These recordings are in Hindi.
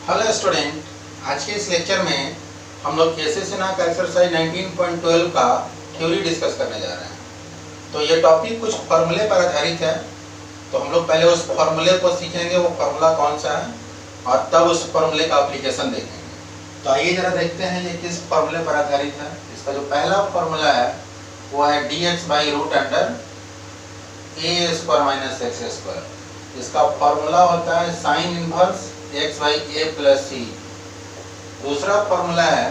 हेलो स्टूडेंट, आज के इस लेक्चर में हम लोग केसेसिना का एक्सरसाइज 19.12 का थ्योरी डिस्कस करने जा रहे हैं। तो ये टॉपिक कुछ फॉर्मूले पर आधारित है। तो हम लोग पहले उस फॉर्मूले को सीखेंगे, वो फार्मूला कौन सा है, और तब उस फॉर्मूले का एप्लीकेशन देखेंगे। तो आइए जरा देखते हैं ये किस फॉर्मूले पर आधारित है। इसका जो पहला फॉर्मूला है वो है dx/√अंडर a² माइनस x²। इसका फॉर्मूला होता है sine inverse x/a plus c। दूसरा फॉर्मूला है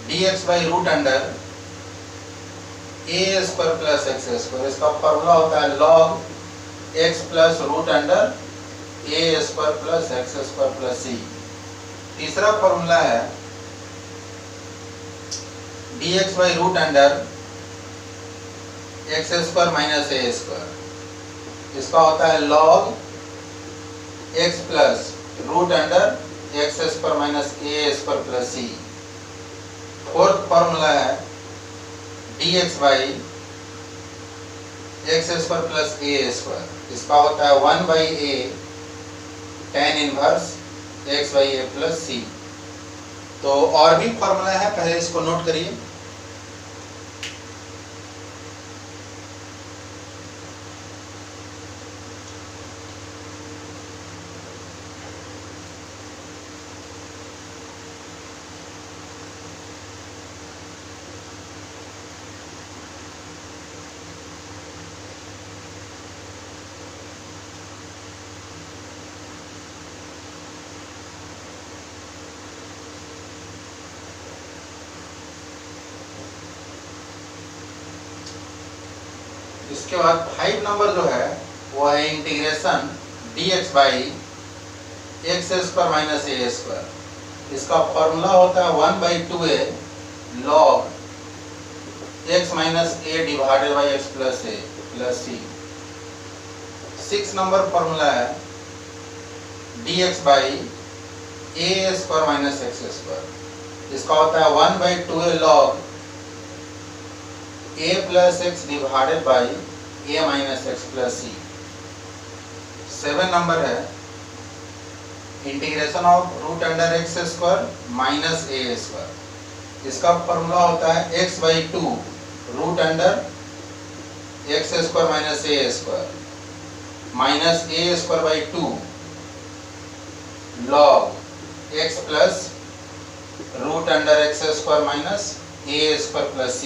dx/√अंडर a² प्लस x²। इसका फॉर्मूला होता है log x plus √under a² plus x² plus c। तीसरा फॉर्मूला है dx/√अंडर x² माइनस a²। इसका होता है log x plus √root under x² minus a² plus c। Fourth formula है dx/x² प्लस a²। इसका होता है 1/a tan inverse x/a plus c। तो और भी फॉर्मूला है, पहले इसको नोट करिए। इसके बाद 5 नंबर जो है वो है इंटीग्रेशन dx/x² माइनस a²। इसका फॉर्मूला होता है 1/2a log x minus a divided by x plus a plus c। 6 number formula है dx/a² माइनस x²। इसका होता है 1/2a log a plus x divided by a minus x plus c। 7 number है integration of √root under x² minus a²। इसका फॉर्मूला होता है x/2 √root under x² minus a² minus a²/2 log x plus √root under x² minus a² plus c।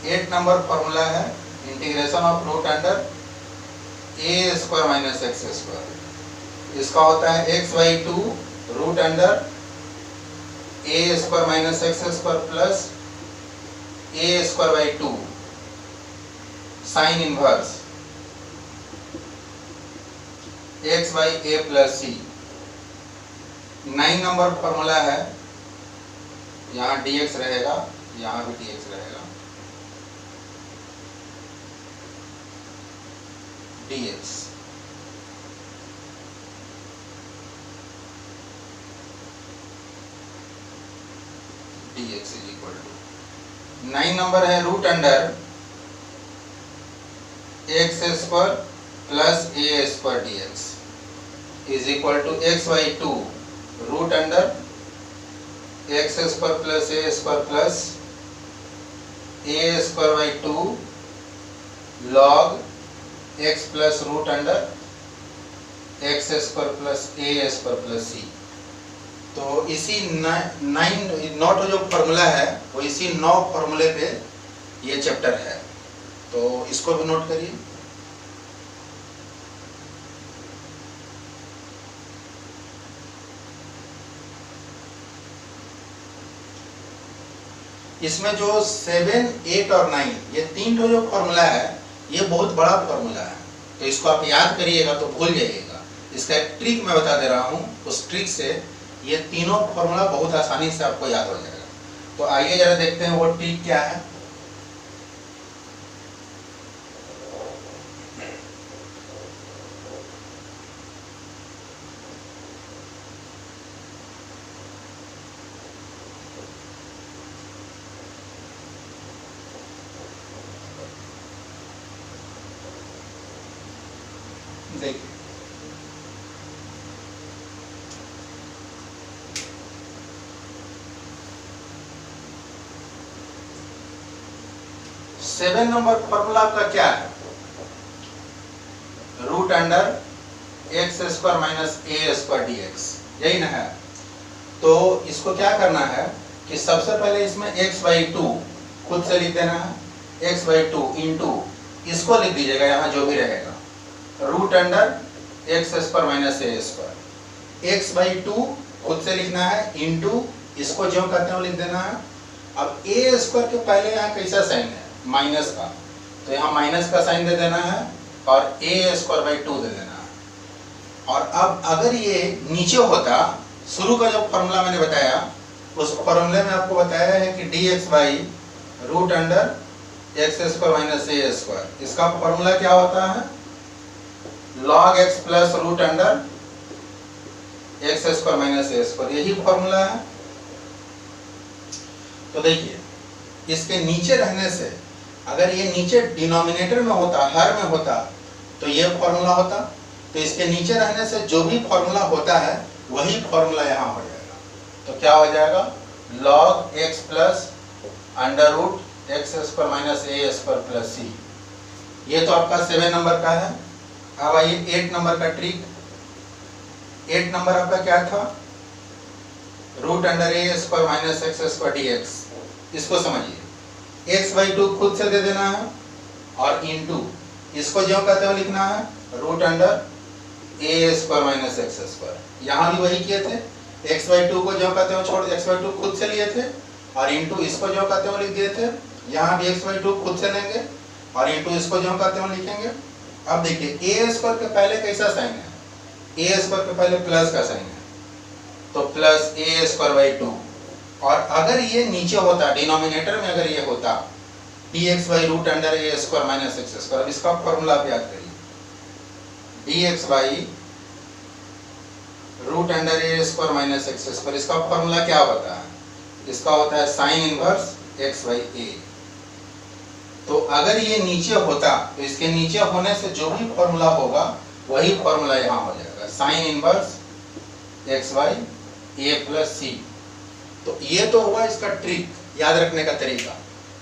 8 number formula है integration of √root under a² minus x²। इसका होता है x/2 √root under a² minus x² plus a²/2 sine inverse x/a plus c। 9 number formula है, यहाँ dx रहेगा, यहाँ भी dx रहेगा, dx। dx is equal to 9 number है √root under x² plus a² dx is equal to x/2 √root under x² plus a² plus a²/2 log x plus √root under x² plus a² plus c। तो इसी 9 जो फॉर्मूला है वो इसी 9 फॉर्मूले पे ये चैप्टर है, तो इसको भी नोट करिए। इसमें जो 7, 8 और 9 ये 3 जो फॉर्मूला है ये बहुत बड़ा फॉर्मूला है, तो इसको आप याद करिएगा तो भूल जाइएगा। इसका एक ट्रिक मैं बता दे रहा हूँ, उस ट्रिक से ये तीनों फॉर्मूला बहुत आसानी से आपको याद हो जाएगा। तो आइए जरा देखते हैं वो ट्रिक क्या है। देखिए 7 नंबर फॉर्मूला आपका क्या है? Root under x square minus ए स्क्वायर डी एक्स, यही ना है। तो इसको क्या करना है कि सबसे पहले इसमें x/2 खुद से लिख देना है, x/2 इंटू इसको लिख दीजिएगा यहाँ जो भी रहेगा, root under x square minus ए स्क्वायर। x/2 खुद से लिखना है इंटू इसको जो कहते हैं वो लिख देना है। अब ए स्क्वायर के पहले यहाँ कैसा साइन है? माइनस का, तो यहाँ माइनस का साइन दे देना है और ए स्क्वायर बाई 2 दे देना है। और अब अगर ये नीचे होता, शुरू का जो फॉर्मूला मैंने बताया उस फॉर्मूले में आपको बताया है कि dx by root under x square minus A square, इसका फॉर्मूला क्या होता है? log x plus root under x square minus ए स्क्वायर, यही फॉर्मूला है। तो देखिए इसके नीचे रहने से, अगर ये नीचे डिनोमिनेटर में होता, हर में होता, तो ये फॉर्मूला होता। तो इसके नीचे रहने से जो भी फॉर्मूला होता है वही फॉर्मूला यहाँ हो जाएगा। तो क्या हो जाएगा? log x plus under root x square minus ए स्क्वायर प्लस सी। ये तो आपका 7 नंबर का है। अब आइए 8 नंबर का ट्रिक। 8 नंबर आपका क्या था? रूट अंडर ए square minus x square D X. इसको समझिए, x/2 खुद से दे देना है और इंटू इसको जो कहते हैं लिखना है रूट अंडर ए स्क्वायर माइनस एक्स स्क्वायर। यहाँ भी वही किए थे, x/2 को जो कहते हैं छोड़, x/2 खुद से लिए थे और इंटू इसको जो कहते हैं लिख दिए थे। यहाँ भी x/2 खुद से लेंगे और इंटू इसको जो कहते हैं लिखेंगे। अब देखिए ए स्क्वायर के पहले कैसा साइन है? ए स्क्वायर के पहले प्लस का साइन है, तो प्लस ए स्क्वायर बाई 2। और अगर ये नीचे होता, डिनोमिनेटर में अगर ये होता dx by root under A square minus x square. अब इसका फॉर्मूला आप याद करिए, dx by root under A square minus x square, इसका फॉर्मूला क्या होता है? इसका होता है साइन इनवर्स x बाई ए। तो अगर ये नीचे होता तो इसके नीचे होने से जो भी फॉर्मूला होगा वही फॉर्मूला यहाँ हो जाएगा, sine inverse x by A plus C. तो ये तो हुआ इसका ट्रिक, याद रखने का तरीका।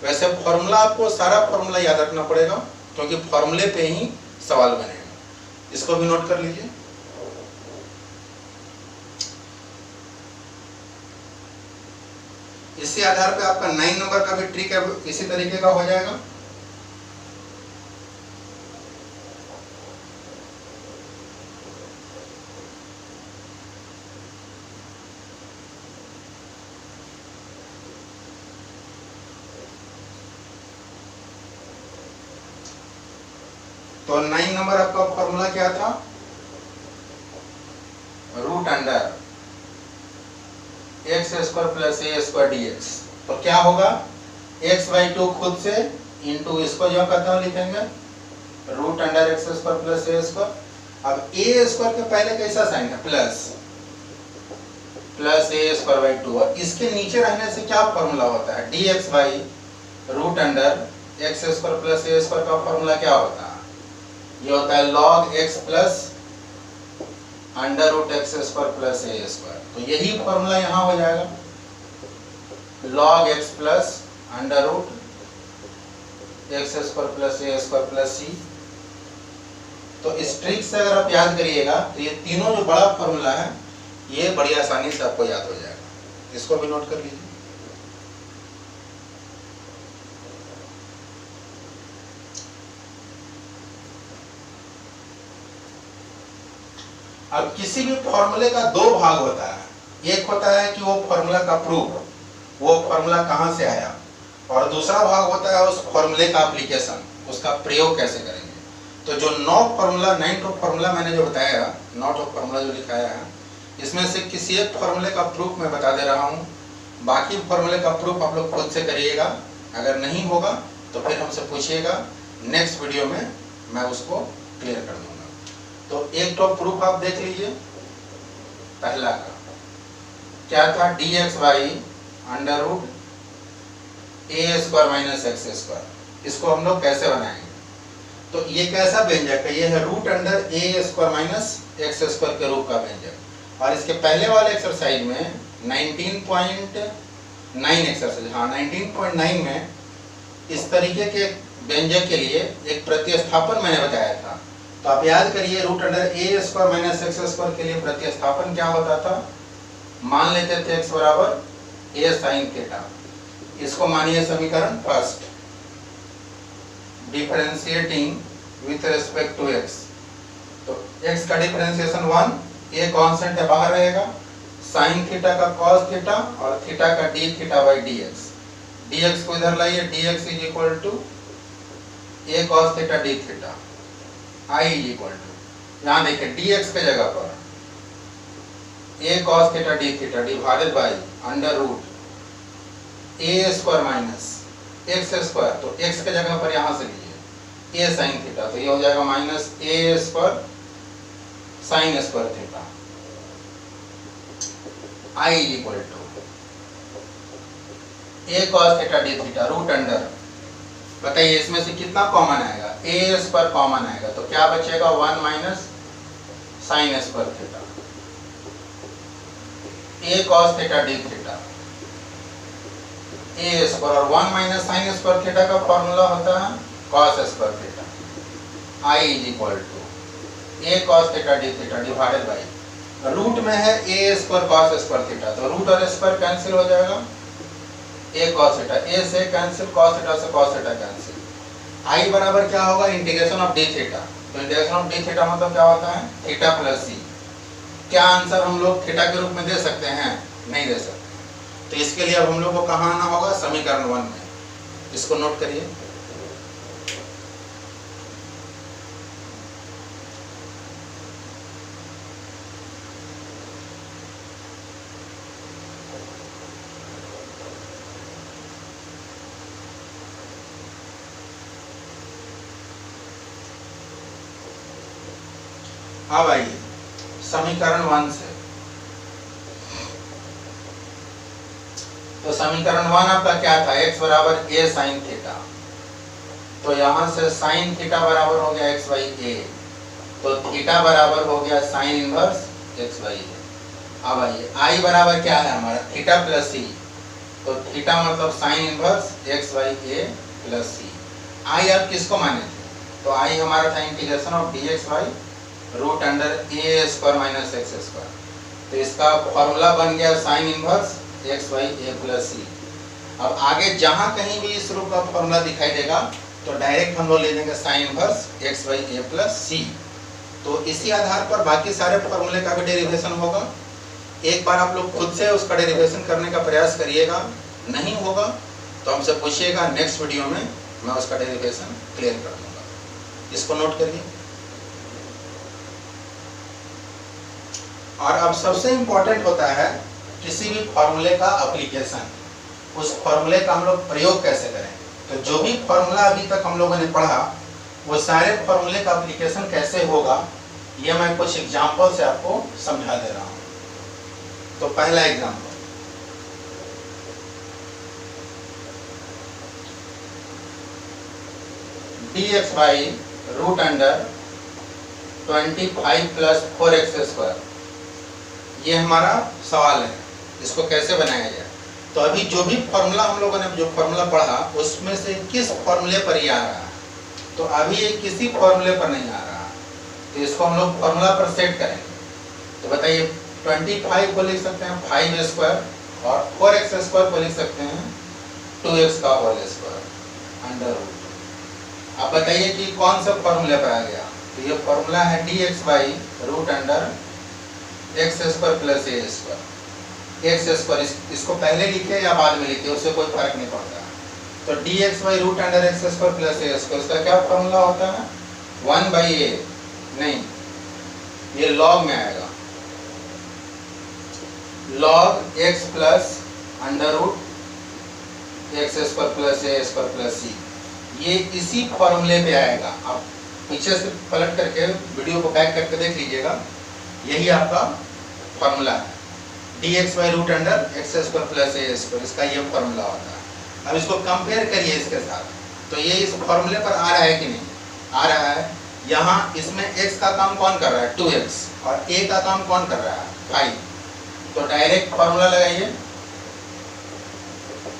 वैसे फॉर्मूला आपको सारा फॉर्मूला याद रखना पड़ेगा क्योंकि फॉर्मूले पे ही सवाल बनेगा। इसको भी नोट कर लीजिए। इसी आधार पे आपका 9 नंबर का भी ट्रिक है, इसी तरीके का हो जाएगा। तो 9 नंबर आपका फॉर्मूला क्या था? Root under x square plus A square D X. तो क्या होगा? x/2 खुद से इंटू इसको जो कहते हैं लिखेंगे root under x square plus A square. अब ए स्क्वायर के पहले कैसा साइन है? Plus A square by 2। और इसके नीचे रहने से क्या फॉर्मूला होता है? dx by root under x square plus A square का फॉर्मूला क्या होता है? ये होता है log x plus under root x square plus A square. तो यही फॉर्मूला यहाँ हो जाएगा, log x plus under root x square plus A square plus C. तो इस ट्रिक से अगर आप याद करिएगा तो ये तीनों जो बड़ा फॉर्मूला है ये बड़ी आसानी से आपको याद हो जाएगा। इसको भी नोट कर लीजिए। अब किसी भी फॉर्मूले का दो भाग होता है, एक होता है कि वो फॉर्मूला का प्रूफ, वो फॉर्मूला कहाँ से आया, और दूसरा भाग होता है उस फॉर्मूले का एप्लीकेशन, उसका प्रयोग कैसे करेंगे। तो जो 9 फॉर्मूला मैंने जो बताया, 9 फॉर्मूला जो लिखाया है, इसमें से किसी एक फॉर्मूले का प्रूफ मैं बता दे रहा हूँ, बाकी फॉर्मूले का प्रूफ आप लोग खुद से करिएगा। अगर नहीं होगा तो फिर हमसे पूछिएगा, नेक्स्ट वीडियो में मैं उसको क्लियर कर दूंगा। तो एक तो प्रूफ आप देख लीजिए। पहला का क्या था? dx by under root A square minus x square. इसको हम लोग कैसे बनाएंगे? तो ये कैसा व्यंजक है? ये है रूट अंडर ए स्क्वायर माइनस एक्स स्क्वायर के रूप का व्यंजक। और इसके पहले वाले एक्सरसाइज में 19.9 एक्सरसाइज, हाँ 19.9 में इस तरीके के व्यंजक के लिए एक प्रतिस्थापन मैंने बताया था। तो आप याद करिए रूट अंडर ए स्क्वायर माइनस एक्स स्क्वायर के लिए प्रतिस्थापन क्या होता था, मान लेते थे x बराबर ए साइन थीटा। इसको मानिए समीकरण first, differentiating with respect to x। तो x का डिफरेंशिएशन 1, a कांस्टेंट है बाहर रहेगा, साइन थीटा का cos थीटा और थीटा का d theta by dx। dx को इधर लाइए, dx is equal to a cos theta d theta. I is equal to, यहाँ देखिए dx के जगह पर a cos theta d theta divided by under root a square minus x square. तो x के जगह पर यहाँ से लीजिए a साइन थीटा, तो ये हो जाएगा minus a square sine square theta. I is equal to a cos theta d theta root under, बताइए इसमें से कितना कॉमन आएगा, a स्क्वायर कॉमन आएगा, तो क्या बचेगा 1 minus sine square theta, a cos theta d theta a square, और 1 माइनस साइन स्क्वायर थीटा का फॉर्मूला होता है cos square theta. I is equal to a cos theta d theta divided by root में है a square cos square theta, तो रूट और स्क्वायर कैंसिल हो जाएगा, a cos थीटा, a से कैंसिल, cos थीटा से cos थीटा कैंसिल। I बराबर क्या होगा, इंटीग्रेशन ऑफ d थीटा। तो इंटीग्रेशन ऑफ d थीटा मतलब क्या होता है, थीटा प्लस c। क्या आंसर हम लोग थीटा के रूप में दे सकते हैं, नहीं दे सकते। तो इसके लिए अब हम लोग को कहाँ आना होगा, समीकरण 1 में। इसको नोट करिए, अब आइए समीकरण 1 से। तो समीकरण 1 आपका क्या था, x बराबर a साइन थीटा। तो यहां से साइन थीटा बराबर हो गया x बाई ए, तो थीटा बराबर हो गया साइन इनवर्स x बाई ए। अब आइए I बराबर क्या है हमारा, थीटा प्लस सी। तो थीटा मतलब sine inverse x by A plus C. I आप किसको माने थे, तो I हमारा था integration of dx by root under a square minus x square. तो इसका फॉर्मूला बन गया sine inverse x by A plus सी। अब आगे जहां कहीं भी इस रूप का फॉर्मूला दिखाई देगा तो डायरेक्ट हम लोग ले लेंगे sine inverse x by A plus C. तो इसी आधार पर बाकी सारे फॉर्मूले का भी डेरिवेशन होगा। एक बार आप लोग खुद से उसका डेरिवेशन करने का प्रयास करिएगा, नहीं होगा तो हमसे पूछिएगा, नेक्स्ट वीडियो में मैं उसका डेरिवेशन क्लियर कर दूंगा। इसको नोट करिए। और अब सबसे इंपॉर्टेंट होता है किसी भी फॉर्मूले का एप्लीकेशन, उस फॉर्मूले का हम लोग प्रयोग कैसे करें। तो जो भी फॉर्मूला अभी तक हम लोगों ने पढ़ा वो सारे फॉर्मूले का एप्लीकेशन कैसे होगा, ये मैं कुछ एग्जांपल से आपको समझा दे रहा हूं। तो पहला example, dx by root under 25 plus 4x square, ये हमारा सवाल है, इसको कैसे बनाया जाए। तो अभी जो भी फॉर्मूला हम लोगों ने जो फॉर्मूला पढ़ा उसमें से किस फॉर्मूले पर ये आ रहा है, तो अभी ये किसी फॉर्मूले पर नहीं आ रहा, तो इसको हम लोग फॉर्मूला पर सेट करेंगे। तो बताइए 25 को लिख सकते हैं 5 स्क्वायर और 4x स्क्वायर को लिख सकते हैं 2x का होल स्क्वायर अंडर रूट। अब बताइए कि कौन सा फॉर्मूले पर आ गया, तो ये फॉर्मूला है dx by root under x square plus A square. X square इसको पहले लिखे या बाद में लिखे उससे कोई फर्क नहीं पड़ता। तो dx by root under x square plus A square, इसका क्या फॉर्मूला होता है 1 बाई ए, नहीं ये लॉग में आएगा, log x plus under root x square plus A square plus C. ये इसी फॉर्मूले पे आएगा। आप पीछे से पलट करके वीडियो को बैक करके देख लीजिएगा, यही आपका फॉर्मूला है dx by root under x square plus A square, इसका ये फॉर्मूला होता है। अब इसको कंपेयर करिए इसके साथ, तो ये इस फॉर्मूले पर आ रहा है कि नहीं, आ रहा है। यहाँ इसमें x का काम कौन कर रहा है 2x और a का काम कौन कर रहा है 5। तो डायरेक्ट फॉर्मूला लगाइए,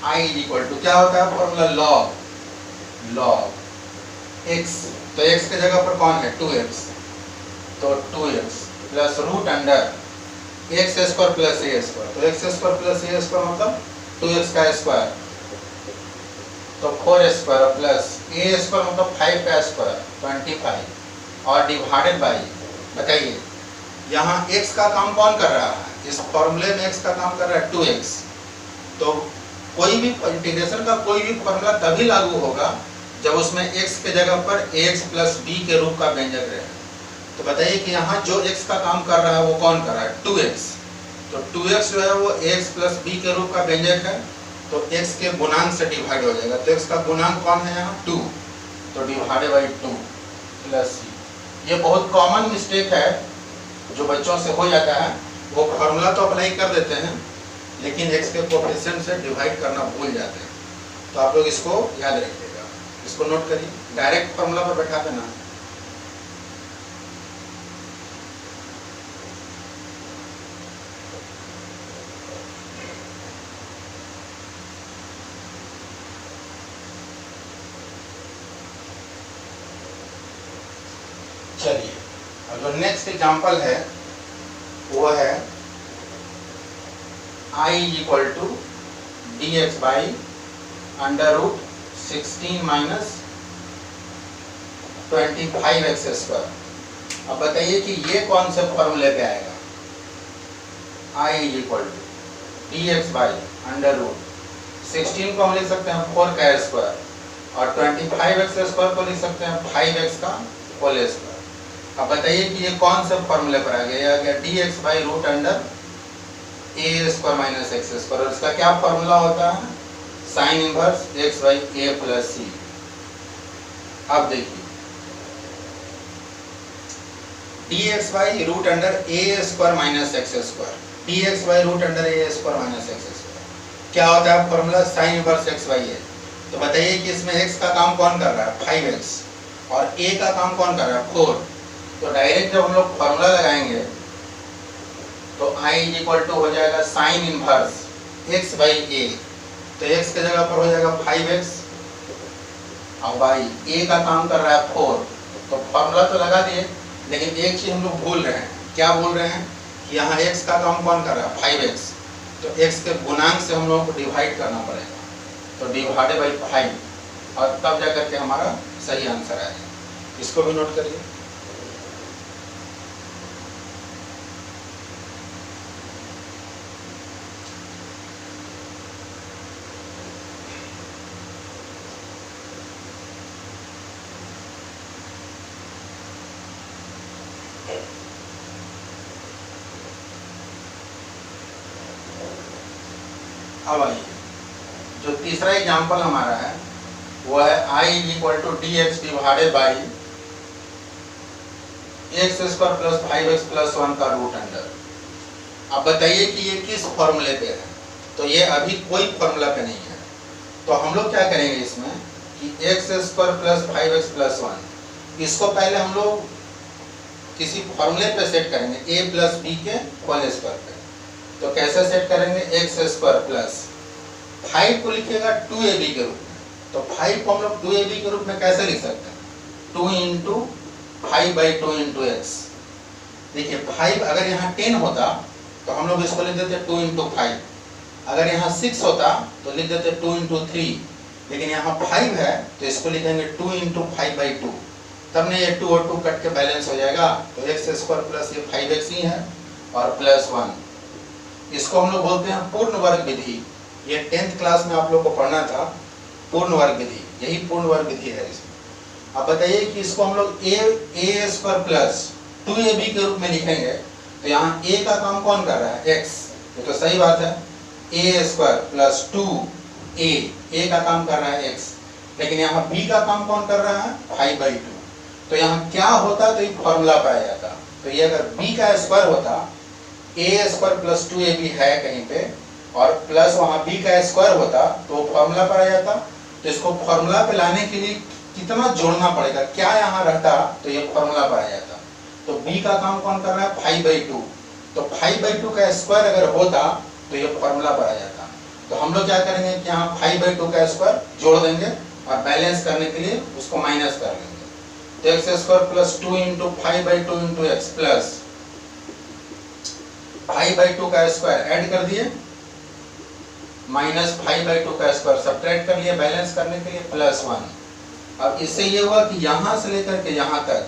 I इज इक्वल टू क्या होता है फॉर्मूला, लॉग x, तो x की जगह पर कौन है 2x, तो 2x plus root under x square plus A square, तो X square plus A square मतलब 2x का स्क्वायर, तो 4 स्क्वायर प्लस ए स्क्वायर मतलब 5 का स्क्वायर 25 और डिवाइडेड बाई, बताइए यहाँ x का काम कौन कर रहा है, इस फॉर्मूले में x का काम कर रहा है 2x, तो कोई भी इंटीग्रेशन का कोई भी फॉर्मूला तभी लागू होगा जब उसमें x के जगह पर ax प्लस b के रूप का व्यंजक रहे। तो बताइए कि यहाँ जो x का काम कर रहा है वो कौन कर रहा है 2x, तो 2x जो है वो ax प्लस b के रूप का व्यंजक है, तो x के गुणांक से डिवाइड हो जाएगा, तो x का गुणांक कौन है यहाँ 2, तो डिवाइडेड बाई 2 प्लस c। ये बहुत कॉमन मिस्टेक है जो बच्चों से हो जाता है, वो फॉर्मूला तो अप्लाई कर देते हैं लेकिन x के कोएफिशिएंट से डिवाइड करना भूल जाते हैं, तो आप लोग इसको याद रखिएगा, इसको नोट करिए, डायरेक्ट फॉर्मूला पर बैठा देना। चलिए अब जो नेक्स्ट एग्जांपल है वो है I equal to d x by under root 16 minus 25x square. अब बताइए कि ये कौन से फॉर्मूले पे आएगा, I equal to d x by under root 16 को हम लिख सकते हैं 4 का स्क्वायर और 25x स्क्वायर को लिख सकते हैं 5x का होल स्क्वायर। अब बताइए कि ये कौन से फॉर्मूले पर आ गया, ये आ गया d x by root under A square minus x square, और इसका क्या फॉर्मूला होता है sine inverse x by A plus सी। अब देखिए d x by root under A square minus x square, D x by root under A square minus x square क्या होता है formula sine inverse x by ए। तो बताइए कि इसमें x का काम कौन कर रहा है 5x और a का काम कौन कर रहा है 4, तो डायरेक्ट जब हम लोग फॉर्मूला लगाएंगे तो I इक्वल टू हो जाएगा साइन इनवर्स x बाई ए, तो x के जगह पर हो जाएगा 5x और बाई a का काम कर रहा है 4, तो फॉर्मूला तो लगा दिए लेकिन एक चीज हम लोग भूल रहे हैं, क्या भूल रहे हैं कि यहाँ x का काम कौन कर रहा है 5x, तो x के गुणांक से हम लोग को डिवाइड करना पड़ेगा, तो डिवाइडेड बाई 5 और तब जाकर के हमारा सही आंसर आएगा। इसको भी नोट करिए। अब आइए जो तीसरा एग्जाम्पल हमारा है वो है I equal to d x divided by x square plus 5x plus 1 का रूट अंडर। अब बताइए कि ये किस फॉर्मूले पे है, तो ये अभी कोई फॉर्मूला पे नहीं है, तो हम लोग क्या करेंगे इसमें कि x square plus 5x plus 1 इसको पहले हम लोग किसी फॉर्मूले पे सेट करेंगे a प्लस बी के होल स्क्वायर पे। तो कैसे सेट करेंगे एक्स स्क्वायर प्लस 5 को लिखिएगा 2ab के रूप में, तो 5 को हम लोग 2ab के रूप में कैसे लिख सकते हैं 2 इंटू 5 बाई 2 इंटू एक्स। देखिए 5 अगर यहाँ 10 होता तो हम लोग इसको लिख देते 2 इंटू 5, अगर यहाँ 6 होता तो लिख देते 2 इंटू 3, लेकिन यहाँ 5 है तो इसको लिखेंगे 2 इंटू 5 बाई 2, तब ने ये 2 और 2 कट के बैलेंस हो जाएगा, तो एक्स स्क्वायर प्लस ये 5x ही है और प्लस 1। इसको हम लोग बोलते हैं पूर्ण वर्ग विधि, ये 10th क्लास में आप लोग को पढ़ना था पूर्ण वर्ग विधि, यही पूर्ण वर्ग विधि है इसमें। अब बताइए कि इसको हम लोग a स्क्वायर प्लस 2ab के रूप में लिखेंगे, तो यहाँ a का काम कौन कर रहा है x, ये तो सही बात है, a स्क्वायर प्लस 2a का काम कर रहा है x, लेकिन यहाँ b का काम कौन कर रहा है 5 बाई 2, तो यहाँ क्या होता तो एक फॉर्मूला पाया जाता, तो ये अगर b का स्क्वायर होता a स्क्वायर प्लस 2ab है कहीं पे और प्लस वहाँ b का स्क्वायर होता तो फॉर्मूला पर आ जाता, तो इसको फॉर्मूला पे लाने के लिए कितना जोड़ना पड़ेगा, क्या यहाँ रहता तो ये फॉर्मूला पर आ जाता। तो b का काम कौन कर रहा है 5 बाई 2, तो 5 बाई 2 का स्क्वायर अगर होता तो ये फॉर्मूला पर आ जाता। तो हम लोग क्या करेंगे कि यहाँ 5 बाई 2 का स्क्वायर जोड़ देंगे और बैलेंस करने के लिए उसको माइनस कर लेंगे, x square plus 2 into 5/2 into x plus 5/2 का स्क्वायर ऐड कर दिए माइनस 5/2 का स्क्वायर सब्ट्रैक्ट कर लिए बैलेंस करने के लिए प्लस 1। अब इससे ये हुआ कि यहाँ से लेकर के यहाँ तक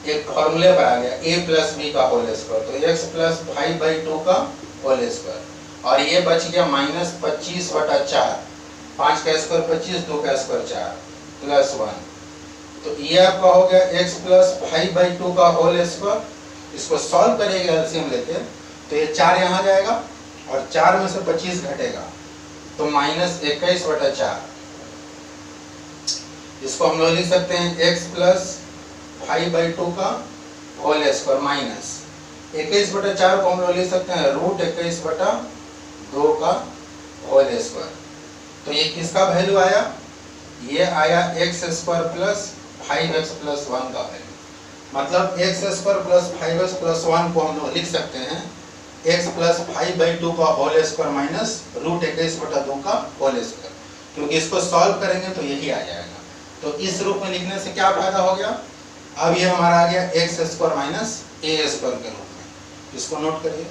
एक फॉर्मूले पर आ गया a प्लस बी का होल स्क्वायर, तो x प्लस 5/2 का होल स्क्वायर, और ये बच गया माइनस 25/4, 5 का स्क्वायर 25, 2 का स्क्वायर 4 प्लस 1। तो ये आपका हो गया x प्लस 5/2 का होल स्क्वायर। इसको सॉल्व करेंगे एलसीएम लेके, तो ये 4 यहाँ जाएगा और 4 में से 25 घटेगा तो माइनस 21/4। इसको हम लोग लिख सकते हैं x प्लस 5/2 का होल स्क्वायर माइनस 21/4 को हम लोग लिख सकते हैं रूट 21/2 का होल स्क्वायर। तो ये किसका वैल्यू आया? ये आया x square plus 5x plus 1 का वैल्यू। मतलब x square plus 5x plus 1 को हम लोग लिख सकते हैं x प्लस 5/2 का होल स्क्वायर माइनस रूट 21/2 का होल स्क्वायर, क्योंकि इसको सॉल्व करेंगे तो यही आ जाएगा। तो इस रूप में लिखने से क्या फायदा हो गया? अब ये हमारा आ गया एक्स स्क्वायर माइनस ए स्क्वायर के रूप में। इसको नोट करिए।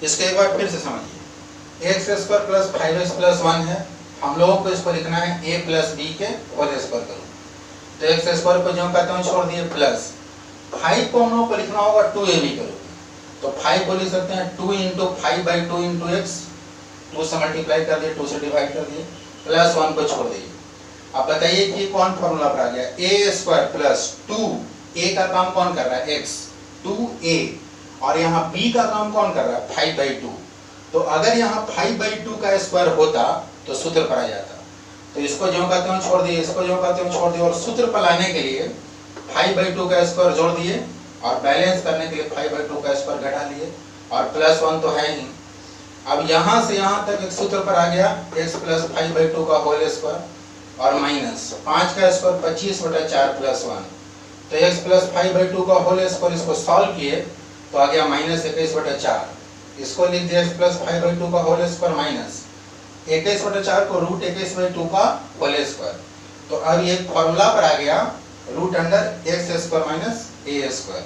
इसको एक बार फिर से समझिए। X square plus 5x plus 1 है, हम लोगों को इसको लिखना है a प्लस बी के होल स्क्वायर के रूप में। तो एक्स स्क्वायर को जो कहते हैं छोड़ दिए, प्लस 5 को हम लोगों को लिखना होगा 2ab के रूप में। तो 5 को लिख सकते हैं 2 इंटू 5/2 इंटू एक्स, 2 से मल्टीप्लाई कर दिए, 2 से डिवाइड कर दिए, प्लस 1 को छोड़ दीजिए। अब बताइए कि कौन फॉर्मूला पर आ गया? a स्क्वायर प्लस 2a का काम कौन कर रहा है? x 2a, और यहाँ b का काम कौन कर रहा है? 5/2। तो अगर यहाँ 5/2 का स्क्वायर होता तो सूत्र पर आ जाता। तो इसको जो कहते हैं छोड़ दिए, इसको जो कहते हैं छोड़ दिए, और सूत्र पर लाने के लिए 5/2 का स्क्वायर जोड़ दिए और बैलेंस करने के लिए 5/2 का स्क्वायर घटा लिए, और प्लस 1 तो है ही। अब यहाँ से यहाँ तक एक सूत्र पर आ गया x प्लस 5/2 का होल स्क्वायर और माइनस 5 का स्क्वायर 25/4 प्लस 1। तो x प्लस 5/2 का होल स्क्वायर, इसको सॉल्व किए तो आ गया माइनस 21/4। इसको लिख दिया x प्लस 5/2 का होल स्क्वायर माइनस 21/4 को रूट 21/2 का होल स्क्वायर। तो अब ये फॉर्मूला पर आ गया root under x square minus ए स्क्वायर।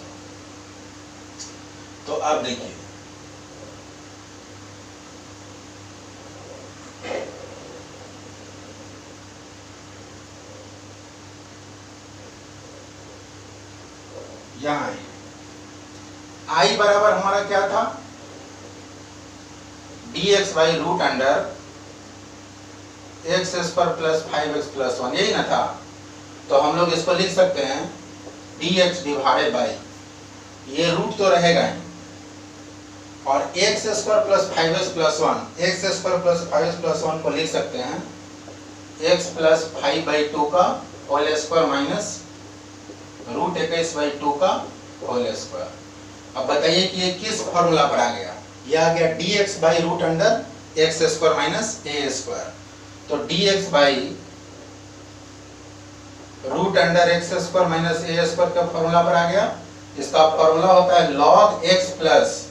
तो अब देखिए, यहां आई बराबर हमारा क्या था? dx by root under x square plus 5x plus 1, यही ना था? तो हम लोग इसको लिख सकते हैं dx डिवाइडेड बाई, ये रूट तो रहेगा ही, और x square plus 5x plus 1, x square plus 5x plus 1 को लिख सकते हैं x प्लस 5/2 का होल स्क्वायर माइनस रूट 21/2 का होल स्क्वायर। अब बताइए कि ये किस फॉर्मूला पर आ गया? ये आ गया dx by root under x square minus A square. तो dx by root under x square minus A square का फॉर्मूला पर आ गया। इसका फॉर्मूला होता है log x plus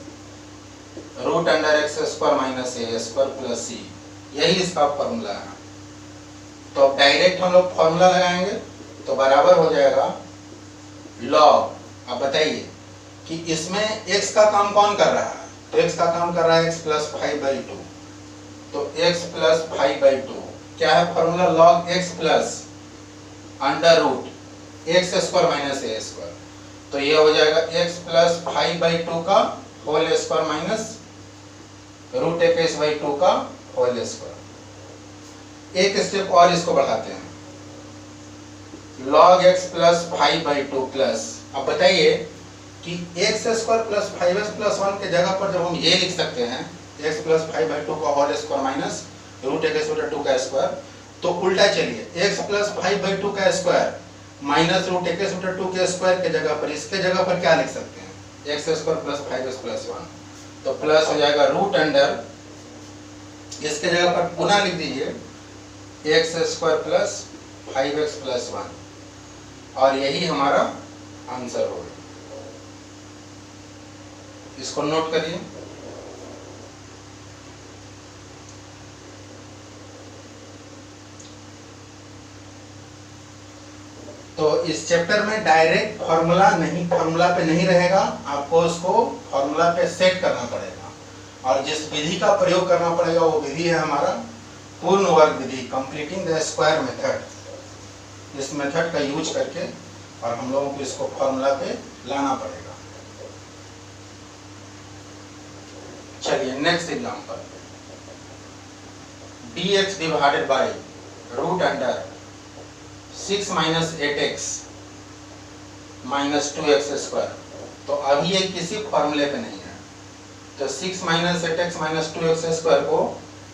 root under x square minus ए स्क्वायर प्लस सी, यही इसका फॉर्मूला है। तो डायरेक्ट हम लोग फॉर्मूला लगाएंगे तो बराबर हो जाएगा log। अब बताइए कि इसमें x का काम कौन कर रहा है? तो x का काम कर रहा है x प्लस 5/2। तो x प्लस 5/2 क्या है formula? log x plus under root x square minus ए स्क्वायर। तो ये हो जाएगा x प्लस 5/2 का होल स्क्वायर माइनस रूट 21/2 का होल स्क्वायर। एक स्टेप और इसको बढ़ाते हैं, log x प्लस 5/2 प्लस, अब बताइए कि x square plus 5x plus 1 के जगह पर जब हम ये लिख सकते हैं x प्लस 5/2 का होल स्क्वायर माइनस रूट 21/2 का स्क्वायर, तो उल्टा चलिए x प्लस 5/2 का स्क्वायर माइनस रूट 21/2 के स्क्वायर के जगह पर, इसके जगह पर क्या लिख सकते हैं? x square plus 5x plus 1। तो प्लस हो जाएगा रूट अंडर, इसके जगह पर पुनः लिख दीजिए x square plus 5x plus 1, और यही हमारा आंसर होगा। इसको नोट करिए। तो इस चैप्टर में डायरेक्ट फॉर्मूला पे नहीं रहेगा, आपको उसको फॉर्मूला पे सेट करना पड़ेगा और जिस विधि का प्रयोग करना पड़ेगा वो विधि है हमारा पूर्ण वर्ग विधि, कंप्लीटिंग द स्क्वायर मेथड। इस मेथड का यूज करके और हम लोगों को इसको फॉर्मूला पे लाना पड़ेगा। चलिए next example, dx divided by root under 6 minus 8x minus 2x square. तो अभी ये किसी फॉर्मूले पे नहीं है, तो 6 minus 8x minus 2x square को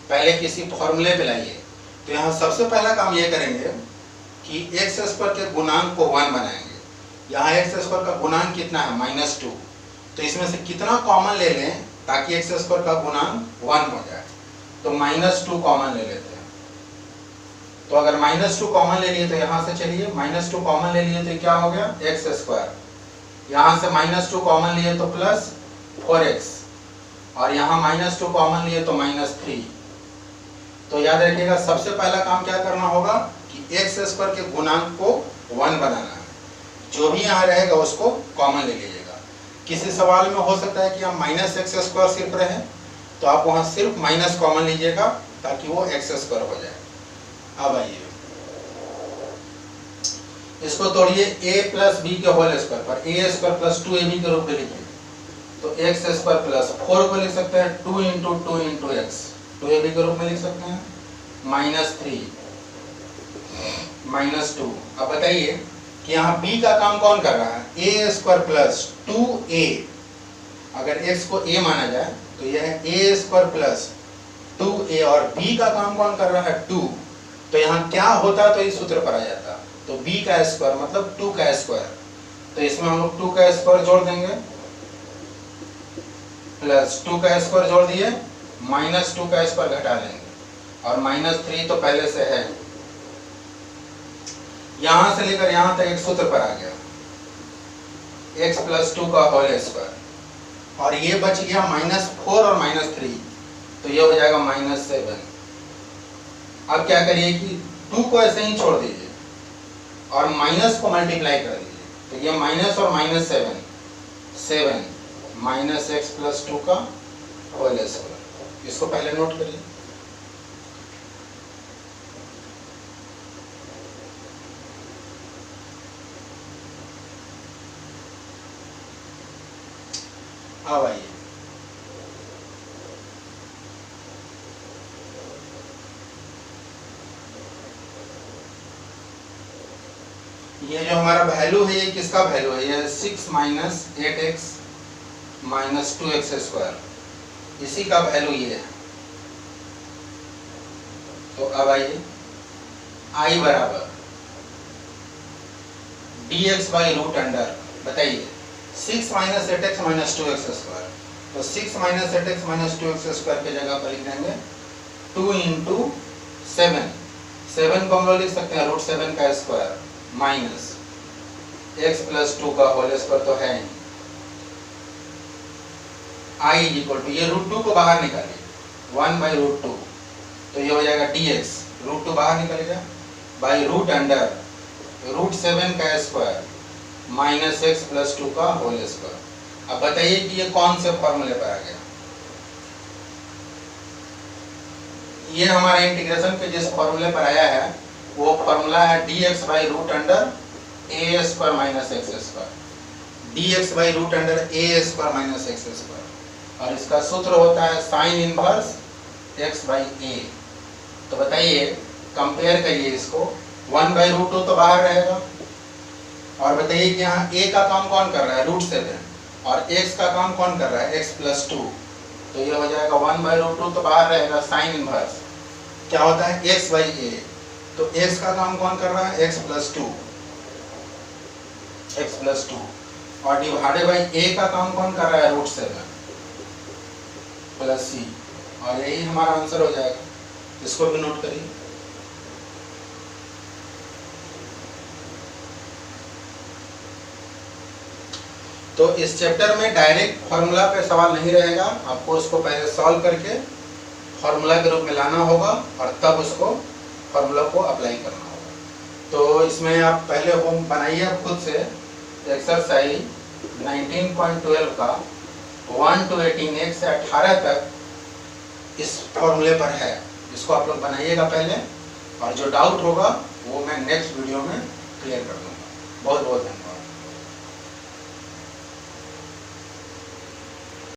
पहले किसी फॉर्मूले पे लाइए। तो यहाँ सबसे पहला काम ये करेंगे कि x स्क्वायर के गुणांक को 1 बनाएंगे। यहाँ x स्क्वायर का गुणांक कितना है -2, तो इसमें से कितना कॉमन ले लें ताकि x स्क्वायर का गुणांक 1 हो जाए। तो -2 कॉमन ले लेते हैं। तो अगर -2 कॉमन ले लिए तो यहाँ से चलिए -2 कॉमन ले लिए तो क्या हो गया x स्क्वायर, यहाँ से -2 कॉमन लिए तो प्लस 4x और यहाँ -2 कॉमन लिए तो -3। तो याद रखिएगा सबसे पहला काम क्या करना होगा कि x स्क्वायर के गुणांक को 1 बनाना है। जो भी यहाँ रहेगा उसको कॉमन ले लीजिएगा। किसी सवाल में हो सकता है कि यहाँ -x स्क्वायर सिर्फ रहे, तो आप वहाँ सिर्फ माइनस कॉमन लीजिएगा ताकि वो x स्क्वायर हो जाए। अब आइए इसको तोड़िए, a प्लस बी के होल स्क्वायर पर a स्क्वायर प्लस 2ab के रूप में लिखिए। तो x स्क्वायर प्लस 4 को लिख सकते हैं 2 इंटू 2 इंटू एक्स, 2ab के रूप में लिख सकते हैं -3 -2। अब बताइए कि यहाँ b का काम कौन कर रहा है, a स्क्वायर प्लस 2a। अगर x को a माना जाए तो यह है a स्क्वायर प्लस 2a और b का काम कौन कर रहा है 2। तो यहाँ क्या होता तो इस सूत्र पर आ जाता, तो b का स्क्वायर मतलब 2 का स्क्वायर। तो इसमें हम लोग 2 का स्क्वायर जोड़ देंगे प्लस 2 का स्क्वायर जोड़ दिए, -2 का स्क्वायर घटा लेंगे और -3 तो पहले से है। यहां से लेकर यहां तक एक सूत्र पर आ गया x प्लस 2 का होल स्क्वायर और ये बच गया -4 और -3, तो ये हो जाएगा -7। अब क्या करिए कि 2 को ऐसे ही छोड़ दीजिए और माइनस को मल्टीप्लाई कर दीजिए, तो ये माइनस और -7 7 -x प्लस 2 का होल स्क्वायर। इसको पहले नोट करिए। अब आइए ये जो हमारा वैल्यू है ये किसका वैल्यू है, ये 6 minus 8x minus 2x square, इसी का वैल्यू ये है। तो अब आइए i बराबर dx बाई रूट अंडर, बताइए 6 minus 8x minus 2x square. तो 6 minus 8x minus 2x square की जगह पर लिख देंगे 2 इंटू 7, 7 को हम लोग लिख सकते हैं √7 का स्क्वायर माइनस x प्लस 2 का होल स्क्वायर तो है i इक्वल टू, ये √2 को बाहर निकालिए 1 बाई √2, तो ये हो जाएगा dx, √2 बाहर निकलेगा बाई रूट अंडर √7 का स्क्वायर माइनस x प्लस 2 का होल स्क्वायर। अब बताइए कि ये कौन से फॉर्मूले पर आ गया। ये हमारा इंटीग्रेशन पे जिस फॉर्मूले पर आया है वो फॉर्मूला है dx by root under a square minus x square, dx by root under a square minus x square और इसका सूत्र होता है sine inverse x by a। तो बताइए कंपेयर करिए इसको, 1 बाई √2 तो बाहर रहेगा और बताइए कि यहाँ a का काम कौन कर रहा है √7 और x का काम कौन कर रहा है x प्लस 2, तो ये हो जाएगा 1 बाई √2 तो बाहर रहेगा, साइन इनवर्स क्या होता है x बाई a, तो x का काम कौन कर रहा है x प्लस 2 और डिवाइडेड बाई a का काम कौन कर रहा है √7 प्लस c, और यही हमारा आंसर हो जाएगा। इसको भी नोट करिए। तो इस चैप्टर में डायरेक्ट फॉर्मूला पे सवाल नहीं रहेगा, आपको उसको पहले सॉल्व करके फॉर्मूला के रूप में लाना होगा और तब उसको फॉर्मूला को अप्लाई करना होगा। तो इसमें आप पहले होम बनाइए आप खुद से। एक्सरसाइज 19.12 का 1 to 18 1 से 18 तक इस फॉर्मूले पर है। इसको आप लोग बनाइएगा पहले, और जो डाउट होगा वो मैं नेक्स्ट वीडियो में क्लियर कर दूंगा। बहुत बहुत धन्यवाद।